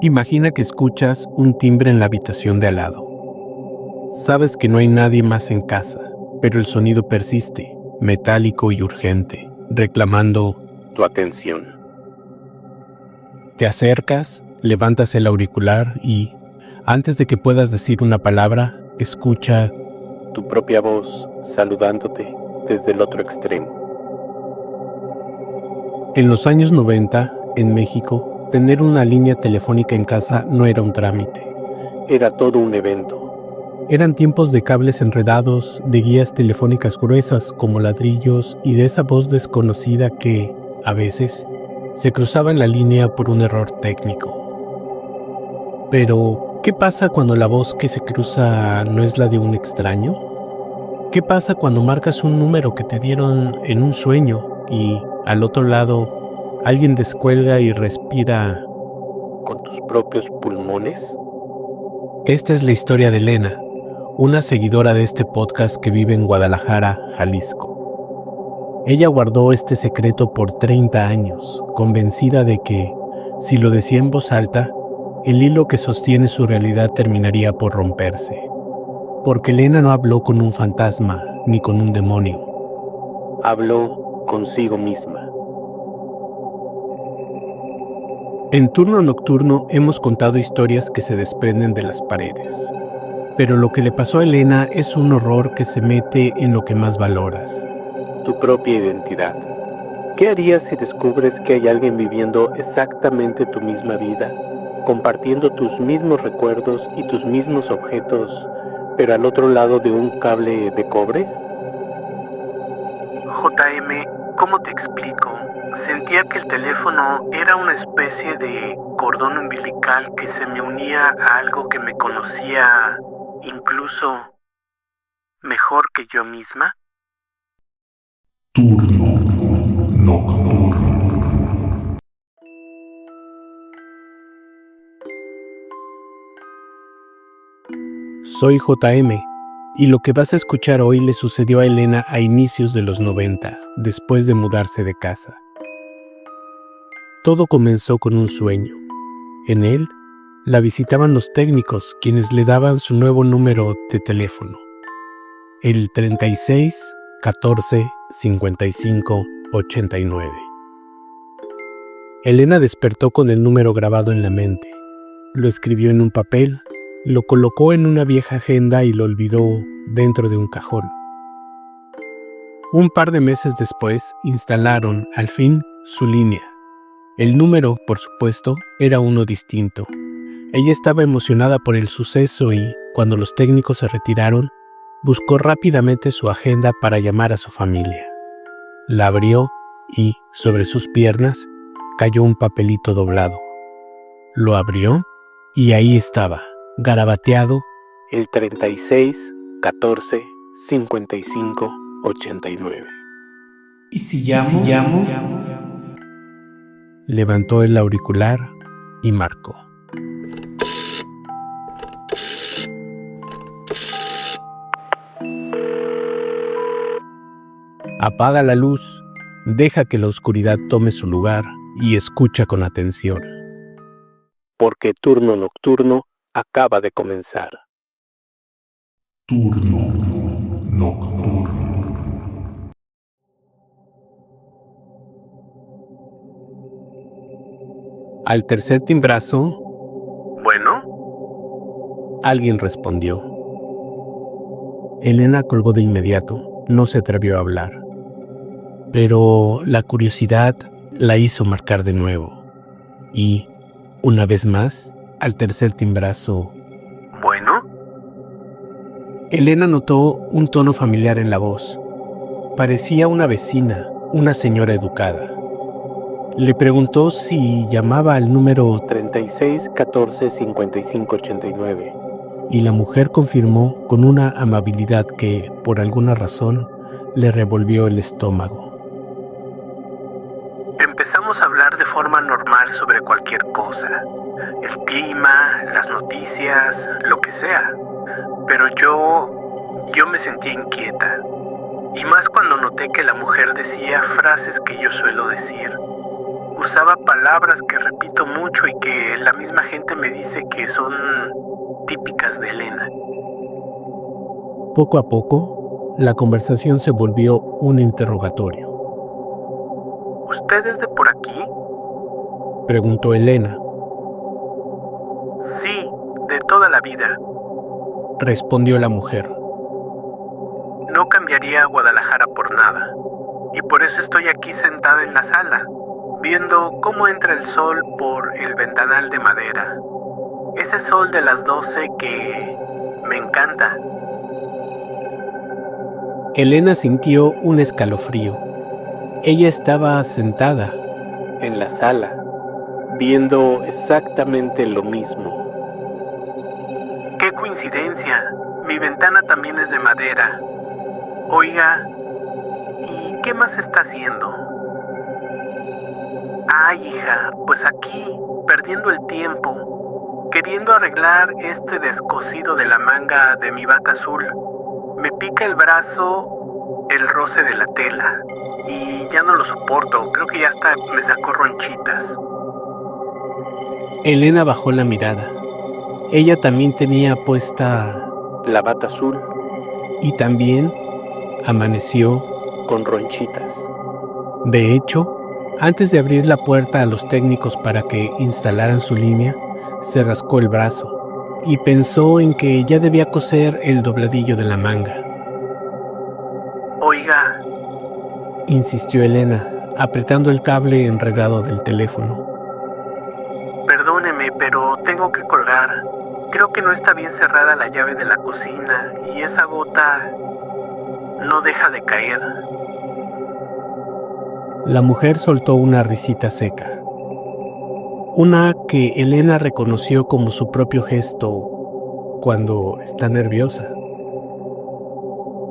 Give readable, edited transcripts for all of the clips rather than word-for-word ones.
Imagina que escuchas un timbre en la habitación de al lado. Sabes que no hay nadie más en casa, pero el sonido persiste, metálico y urgente, reclamando tu atención. Te acercas, levantas el auricular y, antes de que puedas decir una palabra, escucha tu propia voz saludándote desde el otro extremo. En los años 90, en México, tener una línea telefónica en casa no era un trámite, era todo un evento. Eran tiempos de cables enredados, de guías telefónicas gruesas como ladrillos y de esa voz desconocida que, a veces, se cruzaba en la línea por un error técnico. Pero, ¿qué pasa cuando la voz que se cruza no es la de un extraño? ¿Qué pasa cuando marcas un número que te dieron en un sueño y, al otro lado, alguien descuelga y respira con tus propios pulmones? Esta es la historia de Elena, una seguidora de este podcast que vive en Guadalajara, Jalisco. Ella guardó este secreto por 30 años, convencida de que, si lo decía en voz alta, el hilo que sostiene su realidad terminaría por romperse. Porque Elena no habló con un fantasma ni con un demonio. Habló consigo misma. En Turno Nocturno hemos contado historias que se desprenden de las paredes. Pero lo que le pasó a Elena es un horror que se mete en lo que más valoras: tu propia identidad. ¿Qué harías si descubres que hay alguien viviendo exactamente tu misma vida, compartiendo tus mismos recuerdos y tus mismos objetos, pero al otro lado de un cable de cobre? JM, ¿cómo te explico? Sentía que el teléfono era una especie de cordón umbilical que se me unía a algo que me conocía incluso mejor que yo misma. Turno Nocturno. Soy JM, y lo que vas a escuchar hoy le sucedió a Elena a inicios de los 90, después de mudarse de casa. Todo comenzó con un sueño. En él, la visitaban los técnicos, quienes le daban su nuevo número de teléfono, el 36 14 55 89. Elena despertó con el número grabado en la mente. Lo escribió en un papel, lo colocó en una vieja agenda y lo olvidó dentro de un cajón. Un par de meses después, instalaron, al fin, su línea. El número, por supuesto, era uno distinto. Ella estaba emocionada por el suceso y, cuando los técnicos se retiraron, buscó rápidamente su agenda para llamar a su familia. La abrió y, sobre sus piernas, cayó un papelito doblado. Lo abrió y ahí estaba, garabateado, el 36 14 55 89. ¿Y si llamo? Levantó el auricular y marcó. Apaga la luz, deja que la oscuridad tome su lugar y escucha con atención. Porque Turno Nocturno acaba de comenzar. Turno Nocturno. Al tercer timbrazo, ¿bueno? Alguien respondió. Elena colgó de inmediato, no se atrevió a hablar. Pero la curiosidad la hizo marcar de nuevo. Y, una vez más, al tercer timbrazo, ¿bueno? Elena notó un tono familiar en la voz. Parecía una vecina, una señora educada. Le preguntó si llamaba al número 36 14 55 89 y la mujer confirmó con una amabilidad que, por alguna razón, le revolvió el estómago. Empezamos a hablar de forma normal sobre cualquier cosa, el clima, las noticias, lo que sea, pero yo me sentía inquieta, y más cuando noté que la mujer decía frases que yo suelo decir. Usaba palabras que repito mucho y que la misma gente me dice que son típicas de Elena. Poco a poco, la conversación se volvió un interrogatorio. ¿Usted es de por aquí?, preguntó Elena. Sí, de toda la vida, respondió la mujer. No cambiaría a Guadalajara por nada, y por eso estoy aquí sentada en la sala, viendo cómo entra el sol por el ventanal de madera. Ese sol de las 12 que me encanta. Elena sintió un escalofrío. Ella estaba sentada en la sala, viendo exactamente lo mismo. ¡Qué coincidencia! Mi ventana también es de madera. Oiga, ¿y qué más está haciendo? Ay, hija, pues aquí, perdiendo el tiempo, queriendo arreglar este descosido de la manga de mi bata azul. Me pica el brazo el roce de la tela y ya no lo soporto, creo que ya hasta me sacó ronchitas. Elena bajó la mirada. Ella también tenía puesta la bata azul y también amaneció con ronchitas. De hecho, antes de abrir la puerta a los técnicos para que instalaran su línea, se rascó el brazo y pensó en que ya debía coser el dobladillo de la manga. Oiga, insistió Elena, apretando el cable enredado del teléfono. Perdóneme, pero tengo que colgar. Creo que no está bien cerrada la llave de la cocina y esa gota no deja de caer. La mujer soltó una risita seca. Una que Elena reconoció como su propio gesto cuando está nerviosa.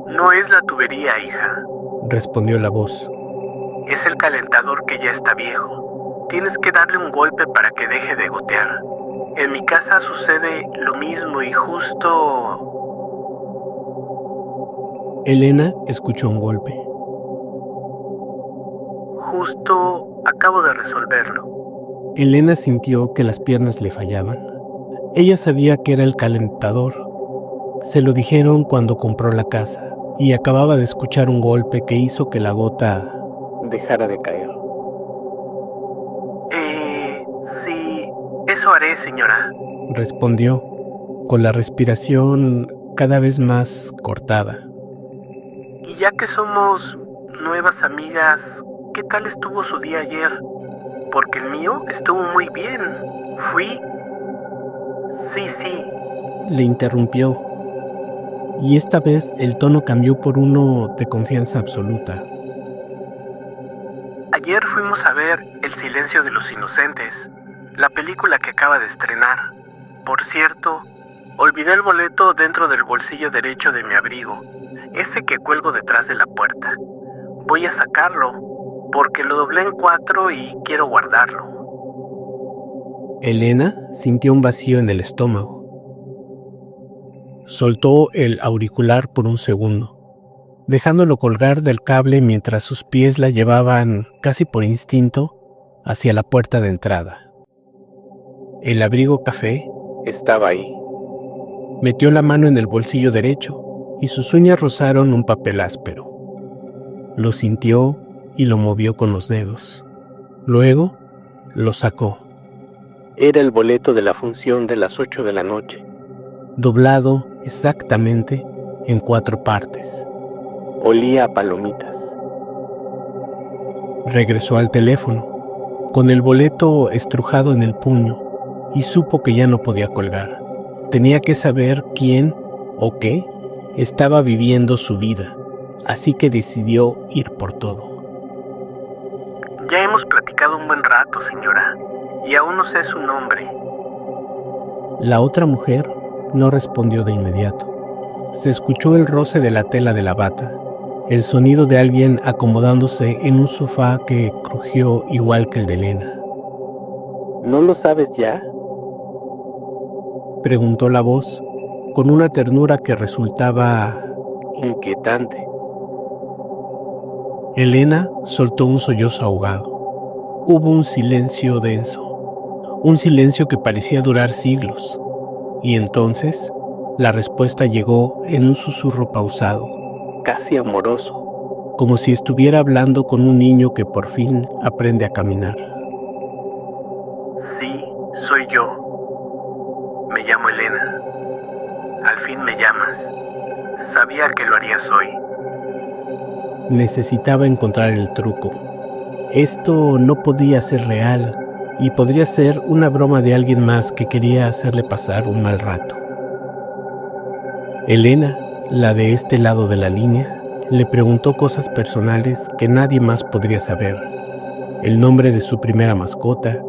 No es la tubería, hija, respondió la voz. Es el calentador que ya está viejo. Tienes que darle un golpe para que deje de gotear. En mi casa sucede lo mismo y justo... Elena escuchó un golpe. Justo acabo de resolverlo. Elena sintió que las piernas le fallaban. Ella sabía que era el calentador. Se lo dijeron cuando compró la casa y acababa de escuchar un golpe que hizo que la gota dejara de caer. Sí, eso haré, señora, respondió, con la respiración cada vez más cortada. Y ya que somos nuevas amigas, ¿qué tal estuvo su día ayer? Porque el mío estuvo muy bien. Fui... Sí, le interrumpió. Y esta vez el tono cambió por uno de confianza absoluta. Ayer fuimos a ver El silencio de los inocentes, la película que acaba de estrenar. Por cierto, olvidé el boleto dentro del bolsillo derecho de mi abrigo, ese que cuelgo detrás de la puerta. Voy a sacarlo, porque lo doblé en 4 y quiero guardarlo. Elena sintió un vacío en el estómago. Soltó el auricular por un segundo, dejándolo colgar del cable mientras sus pies la llevaban, casi por instinto, hacia la puerta de entrada. El abrigo café estaba ahí. Metió la mano en el bolsillo derecho y sus uñas rozaron un papel áspero. Lo sintió y lo movió con los dedos. Luego lo sacó. Era el boleto de la función de las 8 de la noche, doblado exactamente en 4 partes. Olía a palomitas. Regresó al teléfono, con el boleto estrujado en el puño, y supo que ya no podía colgar. Tenía que saber quién o qué estaba viviendo su vida, así que decidió ir por todo. Ya hemos platicado un buen rato, señora, y aún no sé su nombre. La otra mujer no respondió de inmediato. Se escuchó el roce de la tela de la bata, el sonido de alguien acomodándose en un sofá que crujió igual que el de Elena. ¿No lo sabes ya?, preguntó la voz, con una ternura que resultaba inquietante. Elena soltó un sollozo ahogado. Hubo un silencio denso, un silencio que parecía durar siglos, y entonces la respuesta llegó en un susurro pausado, casi amoroso, como si estuviera hablando con un niño que por fin aprende a caminar. Sí, soy yo. Me llamo Elena. Al fin me llamas. Sabía que lo harías hoy. Necesitaba encontrar el truco. Esto no podía ser real y podría ser una broma de alguien más que quería hacerle pasar un mal rato. Elena, la de este lado de la línea, le preguntó cosas personales que nadie más podría saber. El nombre de su primera mascota,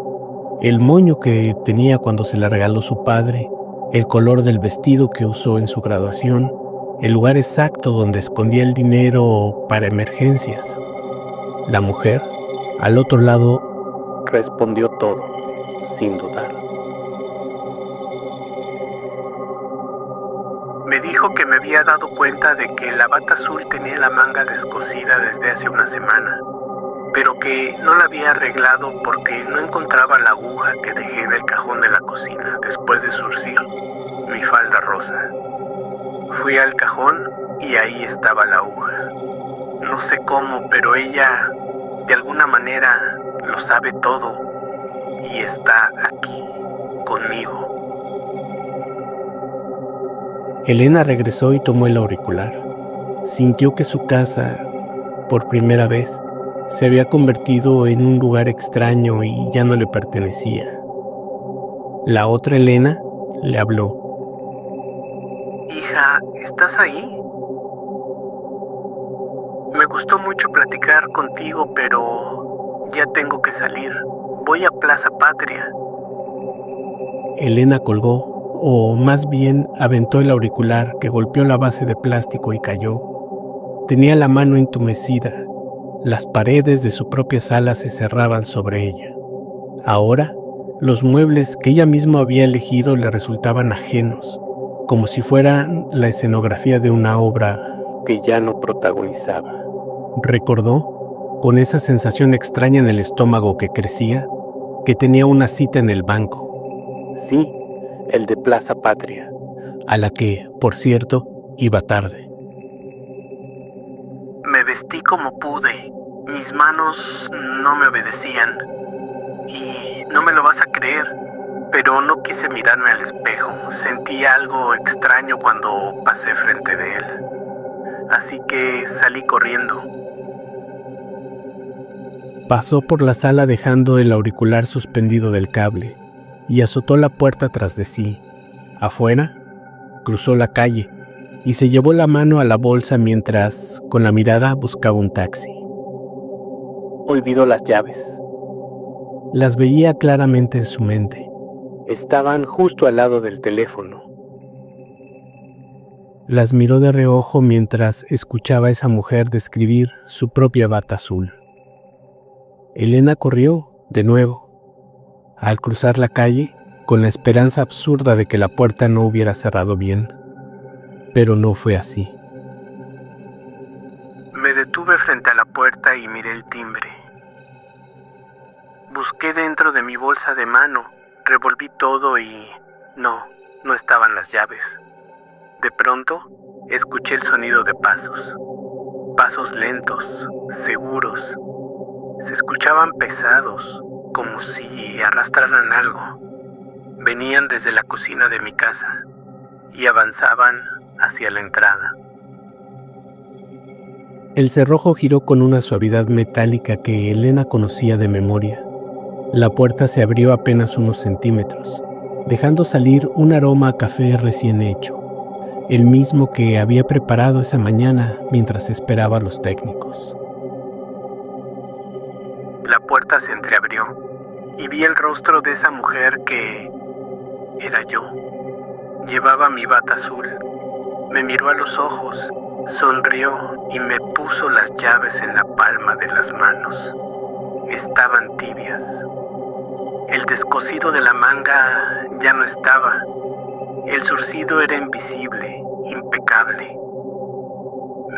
el moño que tenía cuando se la regaló su padre, el color del vestido que usó en su graduación, el lugar exacto donde escondía el dinero para emergencias. La mujer, al otro lado, respondió todo, sin dudar. Me dijo que me había dado cuenta de que la bata azul tenía la manga descosida desde hace una semana, pero que no la había arreglado porque no encontraba la aguja que dejé en el cajón de la cocina después de zurcir mi falda rosa. Fui al cajón y ahí estaba la aguja. No sé cómo, pero ella, de alguna manera, lo sabe todo y está aquí, conmigo. Elena regresó y tomó el auricular. Sintió que su casa, por primera vez, se había convertido en un lugar extraño y ya no le pertenecía. La otra Elena le habló. Hija, ¿estás ahí? Me gustó mucho platicar contigo, pero ya tengo que salir. Voy a Plaza Patria. Elena colgó, o más bien aventó el auricular que golpeó la base de plástico y cayó. Tenía la mano entumecida. Las paredes de su propia sala se cerraban sobre ella. Ahora, los muebles que ella misma había elegido le resultaban ajenos, como si fueran la escenografía de una obra que ya no protagonizaba. Recordó, con esa sensación extraña en el estómago que crecía, que tenía una cita en el banco. Sí, el de Plaza Patria, a la que, por cierto, iba tarde. Me vestí como pude. Mis manos no me obedecían. Y no me lo vas a creer, pero no quise mirarme al espejo. Sentí algo extraño cuando pasé frente de él. Así que salí corriendo. Pasó por la sala dejando el auricular suspendido del cable y azotó la puerta tras de sí. Afuera, cruzó la calle y se llevó la mano a la bolsa mientras, con la mirada, buscaba un taxi. Olvidó las llaves. Las veía claramente en su mente. Estaban justo al lado del teléfono. Las miró de reojo mientras escuchaba a esa mujer describir su propia bata azul. Elena corrió, de nuevo, al cruzar la calle, con la esperanza absurda de que la puerta no hubiera cerrado bien. Pero no fue así. Me detuve frente a la puerta y miré el timbre. Busqué dentro de mi bolsa de mano, revolví todo y no estaban las llaves. De pronto, escuché el sonido de pasos. Pasos lentos, seguros. Se escuchaban pesados, como si arrastraran algo. Venían desde la cocina de mi casa y avanzaban hacia la entrada. El cerrojo giró con una suavidad metálica que Elena conocía de memoria. La puerta se abrió apenas unos centímetros, dejando salir un aroma a café recién hecho, el mismo que había preparado esa mañana mientras esperaba a los técnicos. La puerta se entreabrió y vi el rostro de esa mujer que era yo. Llevaba mi bata azul, me miró a los ojos, sonrió y me puso las llaves en la palma de las manos. Estaban tibias. El descosido de la manga ya no estaba. El zurcido era invisible, impecable.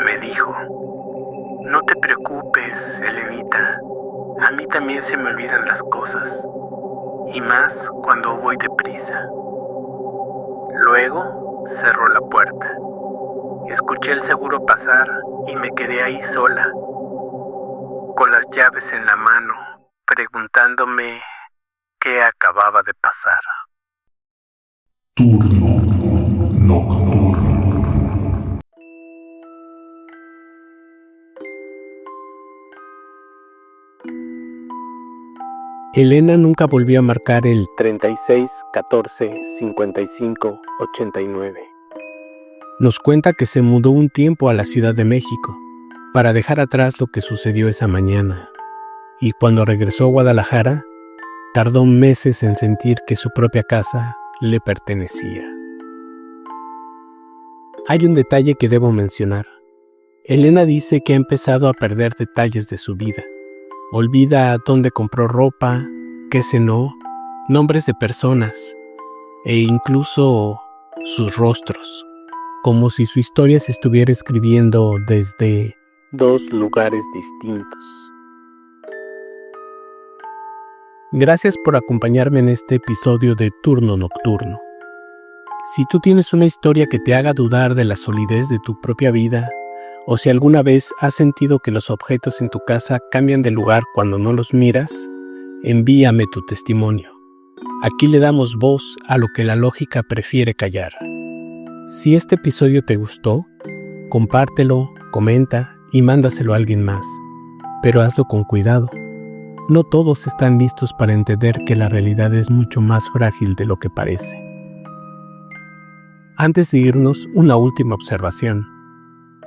Me dijo: no te preocupes, Elenita. A mí también se me olvidan las cosas, y más cuando voy deprisa. Luego cerró la puerta. Escuché el seguro pasar y me quedé ahí sola, con las llaves en la mano, preguntándome qué acababa de pasar. Turno nocturno. Elena nunca volvió a marcar el 36 14 55 89. Nos cuenta que se mudó un tiempo a la Ciudad de México para dejar atrás lo que sucedió esa mañana, y cuando regresó a Guadalajara, tardó meses en sentir que su propia casa le pertenecía. Hay un detalle que debo mencionar. Elena dice que ha empezado a perder detalles de su vida. Olvida dónde compró ropa, qué cenó, nombres de personas e incluso sus rostros, como si su historia se estuviera escribiendo desde dos lugares distintos. Gracias por acompañarme en este episodio de Turno Nocturno. Si tú tienes una historia que te haga dudar de la solidez de tu propia vida, o si alguna vez has sentido que los objetos en tu casa cambian de lugar cuando no los miras, envíame tu testimonio. Aquí le damos voz a lo que la lógica prefiere callar. Si este episodio te gustó, compártelo, comenta y mándaselo a alguien más. Pero hazlo con cuidado. No todos están listos para entender que la realidad es mucho más frágil de lo que parece. Antes de irnos, una última observación.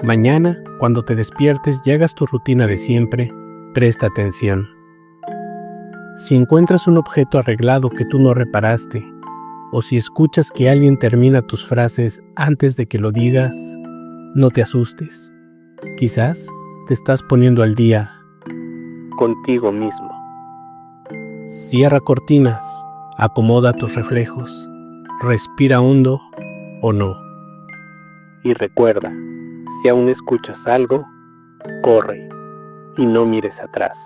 Mañana, cuando te despiertes y hagas tu rutina de siempre, presta atención. Si encuentras un objeto arreglado que tú no reparaste, o si escuchas que alguien termina tus frases antes de que lo digas, no te asustes. Quizás te estás poniendo al día contigo mismo. Cierra cortinas, acomoda tus reflejos, respira hondo o no. Y recuerda, si aún escuchas algo, corre y no mires atrás.